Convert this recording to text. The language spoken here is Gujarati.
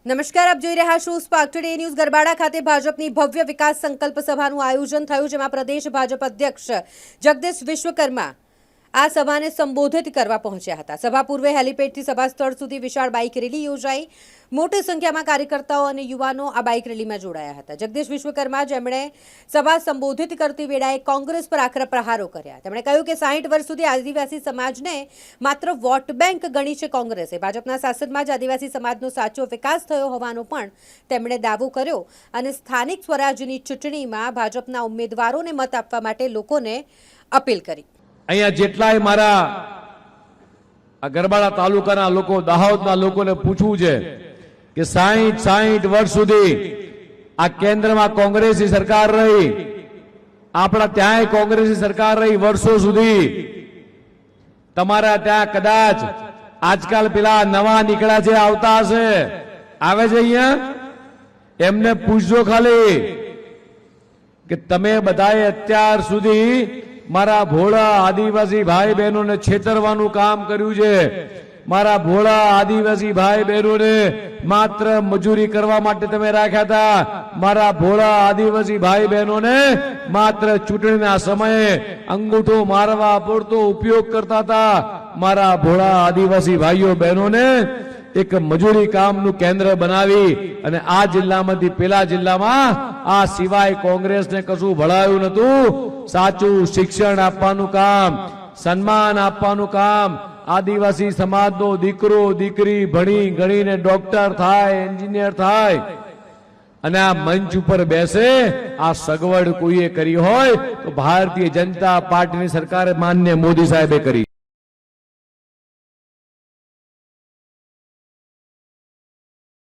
નમસ્કાર, આપ જોઈ રહ્યા છો સ્પાર્ક ટુડે ન્યૂઝ। ગરબાડા ખાતે ભાજપની ભવ્ય વિકાસ સંકલ્પ સભાનું આયોજન થયું, જેમાં પ્રદેશ ભાજપ અધ્યક્ષ જગદીશ વિશ્વકર્મા આ સભાને સંબોધિત કરવા પહોંચ્યા હતા। સભા પૂર્વે હેલીપેડથી સભા સ્થળ સુધી વિશાળ બાઇક રેલી યોજાઈ। મોટી સંખ્યામાં કાર્યકર્તાઓ અને યુવાનો આ બાઇક રેલીમાં જોડાયા હતા। જગદીશ વિશ્વકર્મા, જેમણે સભા સંબોધિત કરતી વેળાએ કોંગ્રેસ પર આકરા પ્રહારો કર્યા। તેમણે કહ્યું કે 60 વર્ષ સુધી આદિવાસી સમાજને માત્ર વોટ બેંક ગણી છે કોંગ્રેસે। ભાજપના શાસનમાં જ આદિવાસી સમાજનો સાચો વિકાસ થયો હોવાનો પણ તેમણે દાવો કર્યો અને સ્થાનિક સ્વરાજ્યની ચૂંટણીમાં ભાજપના ઉમેદવારોને મત આપવા માટે લોકોને અપીલ કરી। અહીંયા જેટલાય મારા આ ગરબાડા તાલુકાના લોકો, દાહોદના લોકોને પૂછવું છે કે 60 વર્ષ સુધી આ કેન્દ્રમાં કોંગ્રેસની સરકાર રહી, આપણા ત્યાંય કોંગ્રેસની સરકાર રહી વર્ષો સુધી। તમારા ત્યાં કદાચ આજકાલ પેલા નવા નીકળ્યા છે, આવતા હશે, આવે છે અહીંયા, એમને પૂછજો ખાલી કે તમે બધાએ અત્યાર સુધી મારા ભોળા આદિવાસી ભાઈ બહેનોને છેતરવાનું કામ કર્યું છે। મારા ભોળા આદિવાસી ભાઈ બહેનોને માત્ર મજૂરી કરવા માટે તમે રાખ્યા હતા। મારા ભોળા આદિવાસી ભાઈ બહેનોને માત્ર ચૂંટણીના સમયે અંગૂઠો મારવા પૂરતો ઉપયોગ કરતા હતા। મારા ભોળા આદિવાસી ભાઈઓ બહેનોને એક મજૂરી કામનું કેન્દ્ર બનાવી અને આ જિલ્લામાંથી પેલા જિલ્લામાં આ સિવાય કોંગ્રેસને કશું ભળાયું નતું। સાચું શિક્ષણ આપવાનું કામ, સન્માન આપવાનું કામ, આદિવાસી સમાજનો દીકરો દીકરી ભણી ગણીને ડોક્ટર થાય, એન્જિનિયર થાય અને આ મંચ ઉપર બેસે, આ સગવડ કોઈએ કરી હોય તો ભારતીય જનતા પાર્ટીની સરકારે માન્ય મોદી સાહેબે કરી।